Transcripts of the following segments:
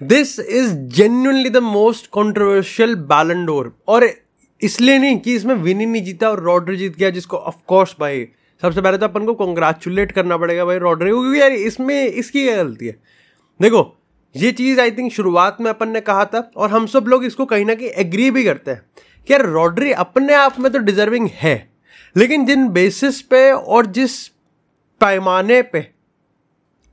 This is genuinely the most controversial बैलन door, और इसलिए नहीं कि इसमें विनी नहीं जीता और रॉड्री जीत गया, जिसको ऑफ कोर्स भाई सबसे पहले तो अपन को कॉन्ग्रेचुलेट करना पड़ेगा भाई रॉड्री को, क्योंकि यार इसमें इसकी क्या गलती है। देखो ये चीज़ आई थिंक शुरुआत में अपन ने कहा था, और हम सब लोग इसको कहीं ना कहीं एग्री भी करते हैं कि यार रॉड्री अपने आप में तो डिजर्विंग है, लेकिन जिन बेसिस पे और जिस पैमाने पे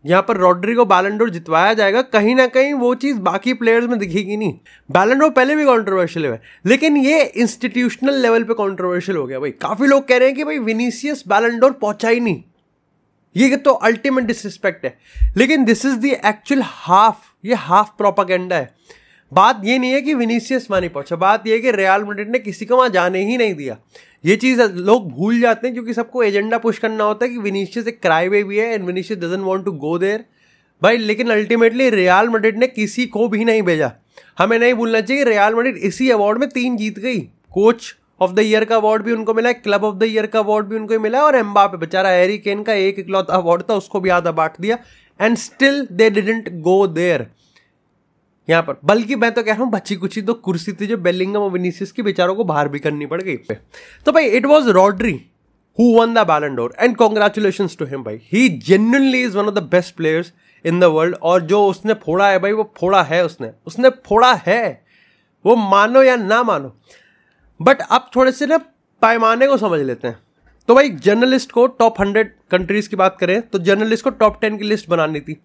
यहाँ पर रॉड्री को बैलन डोर जितवाया जाएगा, कहीं ना कहीं वो चीज़ बाकी प्लेयर्स में दिखेगी नहीं। बैलन डोर पहले भी कंट्रोवर्शियल है, लेकिन ये इंस्टीट्यूशनल लेवल पे कंट्रोवर्शियल हो गया भाई। काफ़ी लोग कह रहे हैं कि भाई विनीसियस बैलन डोर पहुंचा ही नहीं, ये तो अल्टीमेट डिसरिस्पेक्ट है। लेकिन this is the actual half, ये हाफ प्रोपागेंडा है। बात ये नहीं है कि विनीसियस वहाँ नहीं पहुंचा, बात ये है कि रियल मैड्रिड ने किसी को वहाँ जाने ही नहीं दिया। ये चीज़ लोग भूल जाते हैं क्योंकि सबको एजेंडा पुश करना होता है कि विनीसियस एक क्राई बेबी है and Vinicius doesn't want to go there भाई। लेकिन अल्टीमेटली रियल मैड्रिड ने किसी को भी नहीं भेजा। हमें नहीं भूलना चाहिए कि रियल मैड्रिड इसी अवार्ड में 3 जीत गई। कोच ऑफ द ईयर का अवार्ड भी उनको मिला है, क्लब ऑफ द ईयर का अवार्ड भी उनको मिला है, और एम्बापे बेचारा हैरी केन का एक इकलौता अवार्ड था, उसको भी आधा बांट दिया, and still they didn't go there यहाँ पर। बल्कि मैं तो कह रहा हूँ बची कुची तो कुर्सी थी जो बेलिंगम और विनीसियस की बेचारों को बाहर भी करनी पड़ गई। तो भाई it was Rodri who won the Ballon d'Or, and congratulations to him भाई। He genuinely is one of the best players in the world, और जो उसने फोड़ा है भाई वो फोड़ा है, उसने फोड़ा है, वो मानो या ना मानो। बट अब थोड़े से ना पैमाने को समझ लेते हैं। तो भाई जर्नलिस्ट को टॉप 100 कंट्रीज की बात करें तो जर्नलिस्ट को टॉप 10 की लिस्ट बनानी थी,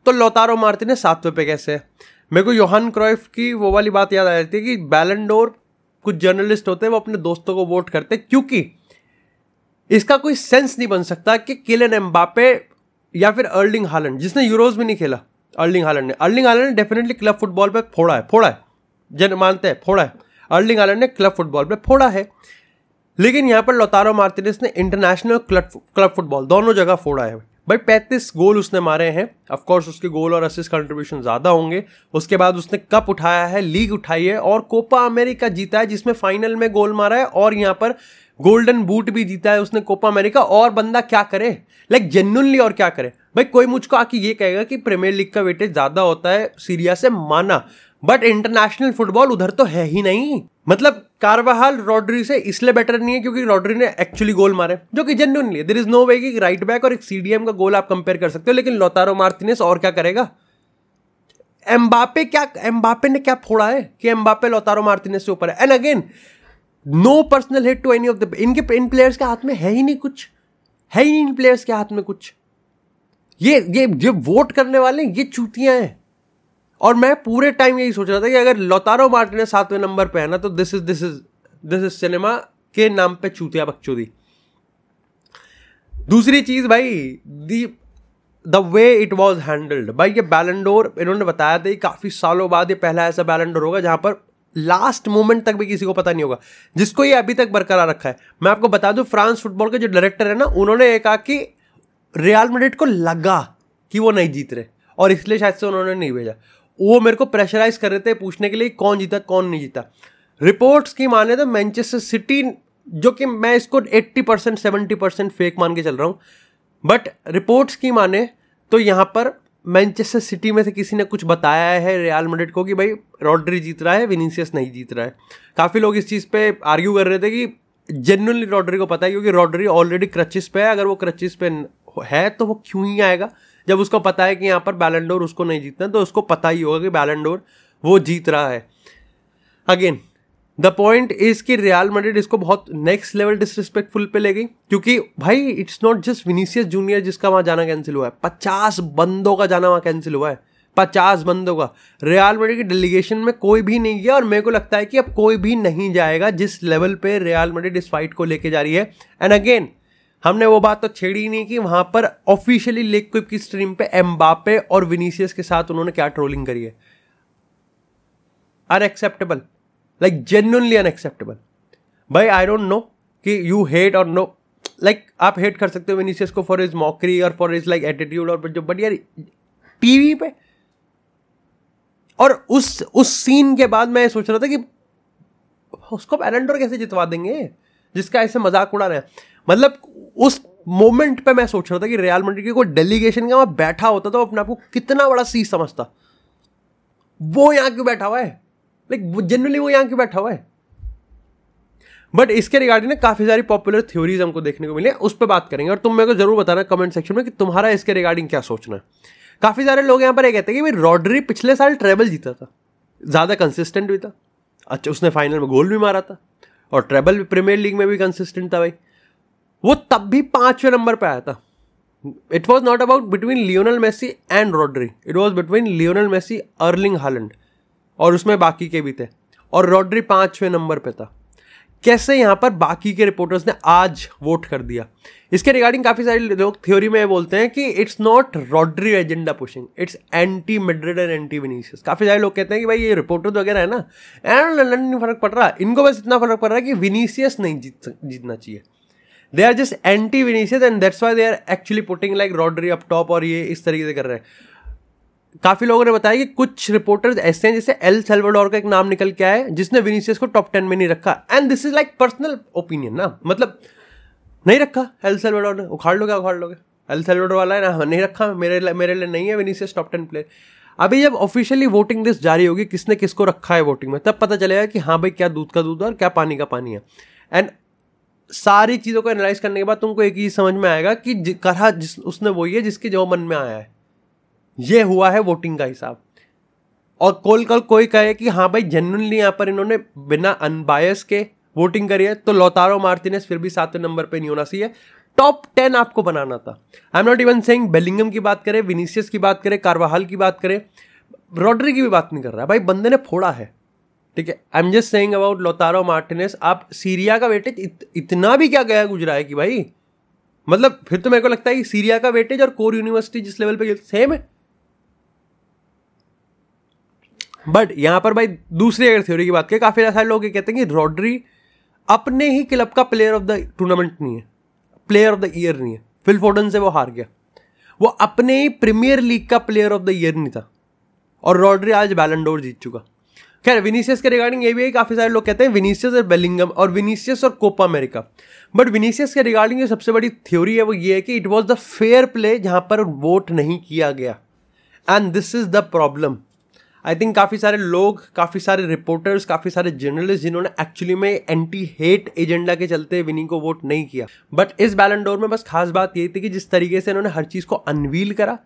तो लौतारो मार्टिनेज 7वें पे कैसे है। मेरे को योहान क्राइफ की वो वाली बात याद आ जाती है कि बैलन डोर कुछ जर्नलिस्ट होते हैं वो अपने दोस्तों को वोट करते हैं, क्योंकि इसका कोई सेंस नहीं बन सकता कि किलियन एम्बापे या फिर अर्लिंग हालैंड, जिसने यूरोज भी नहीं खेला, अर्लिंग हालैंड ने डेफिनेटली क्लब फुटबॉल पे फोड़ा है, जन मानते हैं फोड़ा है, अर्लिंग हालैंड ने क्लब फुटबॉल पे फोड़ा है। लेकिन यहाँ पर लौतारो मार्टिनेज ने इंटरनेशनल क्लब फुटबॉल दोनों जगह फोड़ा है भाई। 35 गोल उसने मारे हैं। ऑफ कोर्स उसके गोल और असिस्ट कंट्रीब्यूशन ज़्यादा होंगे। उसके बाद उसने कप उठाया है, लीग उठाई है, और कोपा अमेरिका जीता है जिसमें फाइनल में गोल मारा है, और यहाँ पर गोल्डन बूट भी जीता है उसने कोपा अमेरिका। और बंदा क्या करे, लाइक जेन्युइनली, और क्या करे भाई। कोई मुझको आके ये कहेगा कि प्रीमियर लीग का वेटेज ज़्यादा होता है सीरिया से, माना, बट इंटरनेशनल फुटबॉल उधर तो है ही नहीं। मतलब कार्वाहाल रॉड्री से इसलिए बेटर नहीं है क्योंकि रॉड्री ने एक्चुअली गोल मारे, जो कि जेन्युइनली देयर इज नो वे कि राइट बैक और एक सीडीएम का गोल आप कंपेयर कर सकते हो। लेकिन लौतारो मार्टिनेज और क्या करेगा। एम्बापे ने क्या फोड़ा है कि एम्बापे लौतारो मार्टिनेज से ऊपर है। And again no personal hit to any of the, इन प्लेयर्स के हाथ में है ही नहीं कुछ, है ही नहीं इन प्लेयर्स के हाथ में कुछ। ये वोट करने वाले ये चूतियां हैं। और मैं पूरे टाइम यही सोच रहा था कि अगर लौतारो मार्टिनेज 7वें नंबर पे है ना, तो दिस इज सिनेमा के नाम पे चूतिया बकचोदी। दूसरी चीज भाई, the way it was handled भाई। ये बैलन डोर इन्होंने बताया था काफी सालों बाद ये पहला ऐसा बैलन डोर होगा जहां पर लास्ट मोमेंट तक भी किसी को पता नहीं होगा, जिसको ये अभी तक बरकरार रखा है। मैं आपको बता दूं, फ्रांस फुटबॉल के जो डायरेक्टर है ना, उन्होंने ये कहा कि रियल मैड्रिड को लगा कि वो नहीं जीत रहे, और इसलिए शायद से उन्होंने नहीं भेजा। वो मेरे को प्रेशराइज कर रहे थे पूछने के लिए कौन जीता कौन नहीं जीता। रिपोर्ट्स की माने तो मैनचेस्टर सिटी, जो कि मैं इसको 80% 70% फेक मान के चल रहा हूँ, बट रिपोर्ट्स की माने तो यहाँ पर मैनचेस्टर सिटी में से किसी ने कुछ बताया है रियल मैड्रिड को कि भाई रॉड्री जीत रहा है, विनीसियस नहीं जीत रहा है। काफ़ी लोग इस चीज़ पे आर्ग्यू कर रहे थे कि जेन्युइनली रॉड्री को पता है, क्योंकि रॉड्री ऑलरेडी क्रचिस पे है। अगर वो क्रचिस पे है तो वो क्यों ही आएगा जब उसको पता है कि यहाँ पर बैलन डोर उसको नहीं जीतना, तो उसको पता ही होगा कि बैलन डोर वो जीत रहा है। अगेन द पॉइंट इज कि रियल मैड्रिड इसको बहुत नेक्स्ट लेवल डिसरिस्पेक्टफुल पे ले गई, क्योंकि भाई it's not just Vinicius junior जिसका वहाँ जाना कैंसिल हुआ है, 50 बंदों का जाना वहाँ कैंसिल हुआ है, 50 बंदों का। रियल मैड्रिड की डेलीगेशन में कोई भी नहीं गया, और मेरे को लगता है कि अब कोई भी नहीं जाएगा जिस लेवल पे रियल मैड्रिड इस फाइट को लेके जा रही है। एंड अगेन हमने वो बात तो छेड़ी ही नहीं कि वहां पर ऑफिशियली लेग क्विप की स्ट्रीम पे एम्बापे और विनीसियस के साथ उन्होंने क्या ट्रोलिंग करी है। अनएक्सेप्टेबल, लाइक जेन्युइनली अनएक्सेप्टेबल भाई। आई डोंट नो कि यू हेट और नो, लाइक आप हेट कर सकते हो विनीसियस को फॉर हिज मॉकरी और फॉर हिज लाइक एटीट्यूड, और जो बट यार टीवी पे। और उस सीन के बाद मैं सोच रहा था कि उसको बैलन डोर कैसे जितवा देंगे जिसका ऐसे मजाक उड़ा रहे हैं। मतलब उस मोमेंट पे मैं सोच रहा था कि रियल मैड्रिड की कोई डेलीगेशन का वहां बैठा होता तो अपने आप को कितना बड़ा सी समझता। वो यहाँ क्यों बैठा हुआ है, लाइक जनरली वो यहाँ क्यों बैठा हुआ है। बट इसके रिगार्डिंग ना काफी सारी पॉपुलर थ्योरीज हमको देखने को मिले, उस पर बात करेंगे और तुम मेरे को जरूर बताना कमेंट सेक्शन में कि तुम्हारा इसके रिगार्डिंग क्या सोचना है। काफी सारे लोग यहाँ पर ये कहते हैं कि भाई रॉड्री पिछले साल ट्रेबल जीता था, ज्यादा कंसिस्टेंट भी था, अच्छा उसने फाइनल में गोल भी मारा था और ट्रेबल भी प्रीमियर लीग में भी कंसिस्टेंट था भाई, वो तब भी 5वें नंबर पे आया था। It was not about between Lionel Messi and Rodri, it was between Lionel Messi, Erling Haaland और उसमें बाकी के भी थे, और रॉड्री 5वें नंबर पे था। कैसे यहाँ पर बाकी के रिपोर्टर्स ने आज वोट कर दिया, इसके रिगार्डिंग काफी सारे लोग थ्योरी में बोलते हैं कि it's not Rodri agenda pushing, it's anti Madrid and anti Vinicius. काफी सारे लोग कहते हैं कि भाई ये रिपोर्टर वगैरह है ना, नहीं फर्क पड़ रहा, इनको बस इतना फर्क पड़ रहा है कि विनीसियस नहीं जीतना चाहिए। They are just anti Vinicius and that's why they are actually putting like Rodri up top, और ये इस तरीके से कर रहे हैं। काफी लोगों ने बताया कि कुछ रिपोर्टर्स ऐसे हैं जैसे एल सल्वाडोर का एक नाम निकल के आया है जिसने विनीसियस को टॉप 10 में नहीं रखा, and this is like personal opinion ना, मतलब नहीं रखा एल सल्वाडोर ने, उखाड़ लो क्या उखाड़ लोगे, एल सल्वाडोर वाला है ना, नहीं रखा, मेरे लिए नहीं है विनीसियस टॉप 10 प्लेयर। अभी जब ऑफिशियली वोटिंग लिस्ट जारी होगी किसने किसको रखा है वोटिंग में, तब पता चलेगा कि हाँ भाई क्या दूध का दूध है और क्या पानी का पानी है। एंड सारी चीज़ों को एनालाइज करने के बाद तुमको एक ही समझ में आएगा कि कहा उसने वही है जिसके जो मन में आया है। ये हुआ है वोटिंग का हिसाब। और कल कोई कहे कि हाँ भाई जेन्युइनली यहाँ पर इन्होंने बिना अनबायस के वोटिंग करी है, तो लौतारो मार्टिनेज फिर भी 7वें नंबर पे नहीं होना चाहिए, टॉप 10 आपको बनाना था। I am not even saying Bellingham की बात करें, विनीसियस की बात करें, कार्वाहाल की बात करें, रॉड्री की भी बात नहीं कर रहा भाई, बंदे ने फोड़ा है, ठीक है। I am just saying about Lautaro Martinez. आप सीरिया का वेटेज इतना भी क्या गया गुजरा है कि भाई, मतलब फिर तो मेरे को लगता है कि सीरिया का वेटेज और कोर यूनिवर्सिटी जिस लेवल पे सेम है। बट यहां पर भाई दूसरी अगर थ्योरी की बात करें, काफी सारे लोग ये कहते हैं कि रॉड्री अपने ही क्लब का प्लेयर ऑफ द टूर्नामेंट नहीं है, प्लेयर ऑफ द ईयर नहीं है। फिल फोर्डन से वो हार गया, वो अपने ही प्रीमियर लीग का प्लेयर ऑफ द ईयर नहीं था, और रॉड्री आज बैलन डोर जीत चुका। खैर विनीसियस के रिगार्डिंग ये भी है, काफी सारे लोग कहते हैं विनीसियस और बेलिंगम, और विनीसियस और कोपा अमेरिका। बट विनीसियस के रिगार्डिंग जो सबसे बड़ी थ्योरी है वो ये है कि it was the fair play जहां पर वोट नहीं किया गया, and this is the problem. I think काफ़ी सारे लोग, काफ़ी सारे रिपोर्टर्स, काफ़ी सारे जर्नलिस्ट जिन्होंने एक्चुअली में एंटी हेट एजेंडा के चलते विनी को वोट नहीं किया। बट इस बैलन डोर में बस खास बात ये थी कि जिस तरीके से इन्होंने हर चीज़ को अनवील करा,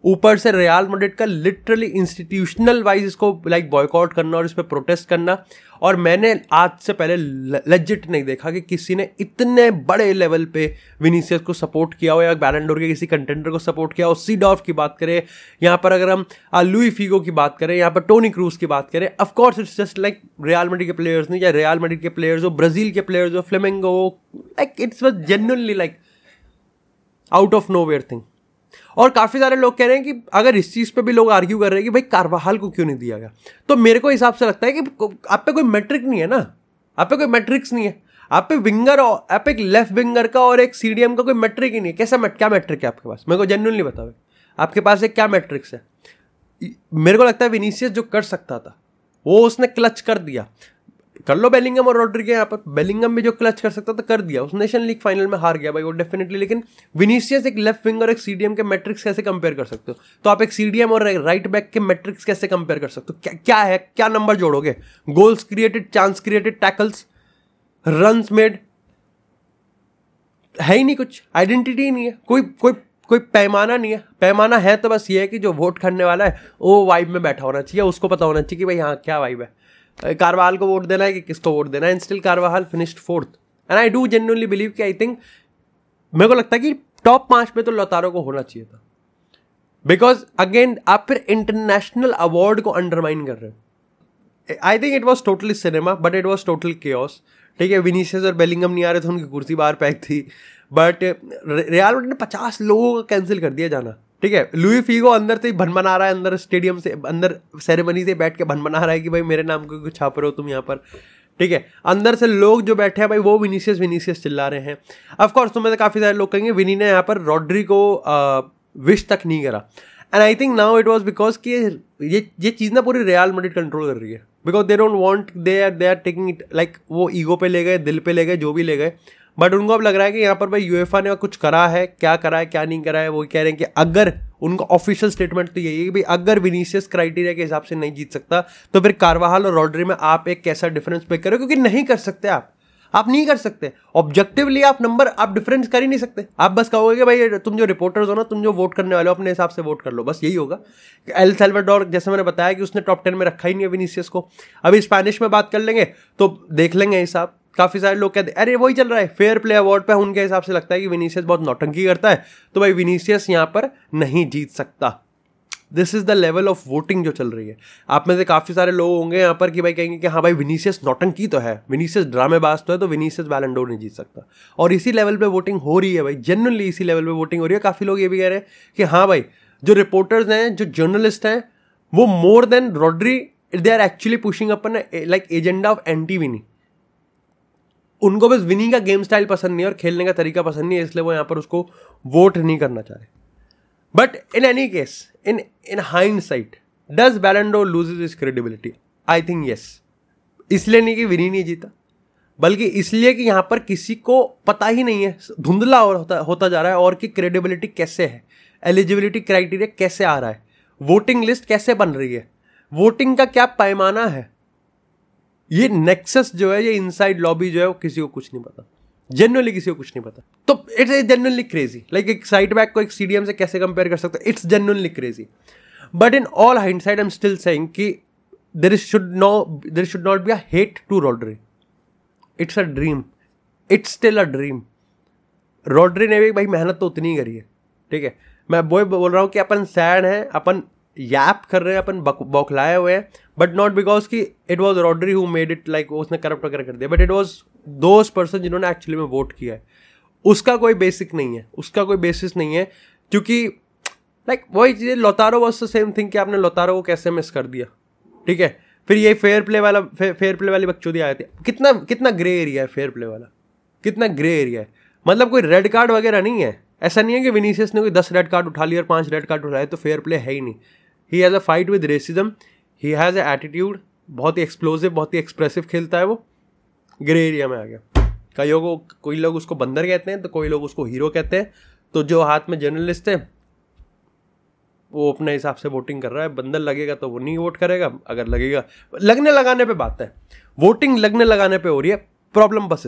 ऊपर से रियल मैड्रिड का लिटरली इंस्टीट्यूशनल वाइज इसको लाइक बॉयकॉट करना और इस पर प्रोटेस्ट करना। और मैंने आज से पहले लेजिट नहीं देखा कि किसी ने इतने बड़े लेवल पे विनीसियस को सपोर्ट किया हो या बैलन डोर के किसी कंटेंडर को सपोर्ट किया हो। सीडॉर्फ की बात करें यहाँ पर, अगर हम लुई फीगो की बात करें, यहाँ पर टोनी क्रूज की बात करें, of course it's just like real Madrid के प्लेयर्स नहीं, या रियल मैड्रिड के प्लेयर्स हो, ब्राजील के प्लेयर्स हो, Flamengo, like it's was genuinely like out of nowhere thing. और काफी सारे लोग कह रहे हैं कि अगर इस चीज पे भी लोग आर्ग्यू कर रहे हैं कि भाई कार्वाहाल को क्यों नहीं दिया गया, तो मेरे को हिसाब से लगता है कि आप पे कोई मैट्रिक नहीं है ना, आप पे कोई मैट्रिक्स नहीं है, आप पे विंगर, आप एक लेफ्ट विंगर का और एक सीडीएम का कोई मैट्रिक ही नहीं है। क्या मैट्रिक है आपके पास, मेरे को जेन्युइनली बताओ आपके पास एक क्या मैट्रिक्स है। मेरे को लगता है विनीसियस जो कर सकता था वो उसने क्लच कर दिया। कर लो बेलिंगम और रॉड्री के यहाँ पर, बेलिंगम भी जो क्लच कर सकता था कर दिया, उस नेशन लीग फाइनल में हार गया भाई वो डेफिनेटली। लेकिन विनीसियस एक लेफ्ट विंग और एक सीडीएम के मैट्रिक्स कैसे कंपेयर कर सकते हो, तो आप एक सीडीएम और राइट बैक के मैट्रिक्स कैसे कंपेयर कर सकते हो, क्या है, क्या नंबर जोड़ोगे, goals created, chance created, tackles, runs made, है ही नहीं कुछ, आइडेंटिटी नहीं है, कोई पैमाना नहीं है। पैमाना है तो बस ये है कि जो वोट करने वाला है वो वाइब में बैठा होना चाहिए, उसको पता होना चाहिए कि भाई हाँ क्या वाइब है, कार्वाहाल को वोट देना है कि किसको वोट देना है। And still कार्वाहाल finished 4th, and I do genuinely believe कि आई थिंक, मेरे को लगता है कि टॉप 5 में तो लौतारो को होना चाहिए था, बिकॉज अगेन आप फिर इंटरनेशनल अवार्ड को अंडरमाइन कर रहे हो। I think it was totally cinema but it was total chaos, ठीक है। विनीसियस और बेलिंगम नहीं आ रहे थे, उनकी कुर्सी बाहर पैक थी, बट रियल मैड्रिड ने 50 लोगों को कैंसिल कर दिया जाना, ठीक है। लुई फीगो अंदर से भन बना रहा है, अंदर स्टेडियम से, अंदर सेरेमनी से बैठ के भन बना रहा है कि भाई मेरे नाम को कुछ छाप रहे हो तुम यहाँ पर, ठीक है। अंदर से लोग जो बैठे हैं भाई वो विनीसियस चिल्ला रहे हैं। ऑफ कोर्स तुम्हें काफ़ी सारे लोग कहेंगे विनी ने यहाँ पर रॉड्री को विश तक नहीं करा, and I think now it was because कि ये चीज़ ना पूरी रियल मैड्रिड कंट्रोल कर रही है, because they don't want, they are taking it like, वो ईगो पे ले गए, दिल पे ले गए, जो भी ले गए, बट उनको अब लग रहा है कि यहाँ पर भाई यूएफए ने कुछ करा है, क्या करा है क्या नहीं करा है, वो कह रहे हैं कि अगर उनका ऑफिशियल स्टेटमेंट तो यही है कि भाई अगर विनीसियस क्राइटेरिया के हिसाब से नहीं जीत सकता तो फिर कार्वाहाल और रॉड्री में आप एक कैसा डिफरेंस पे करो, क्योंकि नहीं कर सकते आप नहीं कर सकते ऑब्जेक्टिवली, आप नंबर आप डिफरेंस कर ही नहीं सकते। आप बस कहोगे कि भाई तुम जो रिपोर्टर्स हो ना, तुम जो वोट करने वाले हो अपने हिसाब से वोट कर लो, बस यही होगा। एल सल्वाडोर जैसे मैंने बताया कि उसने टॉप 10 में रखा ही नहीं है विनीसियस को। अभी स्पेनिश में बात कर लेंगे तो देख लेंगे हिसाब, काफी सारे लोग कहते हैं अरे वही चल रहा है फेयर प्ले अवार्ड पे, उनके हिसाब से लगता है कि विनीसियस बहुत नौटंकी करता है, तो भाई विनीसियस यहाँ पर नहीं जीत सकता। This is the level of voting जो चल रही है। आप में से काफी सारे लोग होंगे यहाँ पर कि भाई कहेंगे कि हाँ भाई विनीसियस नौटंकी तो है, विनीसियस ड्रामेबाज तो है, तो विनीसियस बैलन डोर नहीं जीत सकता। और इसी लेवल पे वोटिंग हो रही है भाई, जेन्युइनली इसी लेवल पे वोटिंग हो रही है। काफी लोग ये भी कह रहे हैं कि हाँ भाई जो रिपोर्टर्स हैं, जो जर्नलिस्ट हैं, वो more than Rodri they are actually pushing अपन like agenda of anti Vini. उनको बस विनी का गेम स्टाइल पसंद नहीं है और खेलने का तरीका पसंद नहीं है, इसलिए वो यहाँ पर उसको वोट नहीं करना चाह रहे। But in any case, in hindsight, does बैलन door loses is credibility? I think yes. इसलिए नहीं कि विनी नहीं जीता, बल्कि इसलिए कि यहाँ पर किसी को पता ही नहीं है, धुंधला होता जा रहा है और कि क्रेडिबिलिटी कैसे है, एलिजिबिलिटी क्राइटेरिया कैसे आ रहा है, वोटिंग लिस्ट कैसे बन रही है, वोटिंग का क्या पैमाना है। ये नेक्सस जो है, ये इनसाइड लॉबी जो है, वो किसी को कुछ नहीं पता, जेन्युइनली किसी को कुछ नहीं पता। तो इट्स जेन्युइनली क्रेजी। लाइक एक साइड बैक को एक सीडीएम से कैसे कंपेयर कर सकते हो, it's genuinely crazy. But in all hindsight I am still saying कि there should not be a hate to Rodri. It's a dream, it's still a dream. Rodri ने भी भाई मेहनत तो उतनी ही करी है, ठीक है। मैं वो बोल रहा हूँ कि अपन सैड हैं, अपन यैप कर रहे हैं, अपन बौखलाए हुए हैं, बट नॉट बिकॉज कि it was Rodri who made it, like उसने करप्ट वगैरह कर दिया, but it was those person जिन्होंने एक्चुअली में वोट किया है। उसका कोई बेसिक नहीं है, उसका कोई बेसिस नहीं है, क्योंकि लाइक वही चीज़, Lautaro was the same thing कि आपने लोतारो को कैसे मिस कर दिया, ठीक है। फिर ये फेयर प्ले वाली बकचोदी आए थे। कितना ग्रे एरिया है फेयर प्ले वाला, कितना ग्रे एरिया है। मतलब कोई रेड कार्ड वगैरह नहीं है, ऐसा नहीं है कि विनीसियस ने कोई 10 रेड कार्ड उठा लिया और 5 रेड कार्ड उठाए तो फेयर प्ले है ही नहीं। He has a fight with racism, he has a attitude, बहुत ही एक्सप्लोसिव, बहुत ही एक्सप्रेसिव खेलता है वो। ग्रे एरिया में आ गया। कोई लोग उसको बंदर कहते हैं तो कोई लोग उसको हीरो कहते हैं। तो जो हाथ में जर्नलिस्ट है वो अपने हिसाब से वोटिंग कर रहा है। बंदर लगेगा तो वो नहीं वोट करेगा, अगर लगेगा, लगने लगाने पे बात है, वोटिंग लगने लगाने पे हो रही है। प्रॉब्लम बस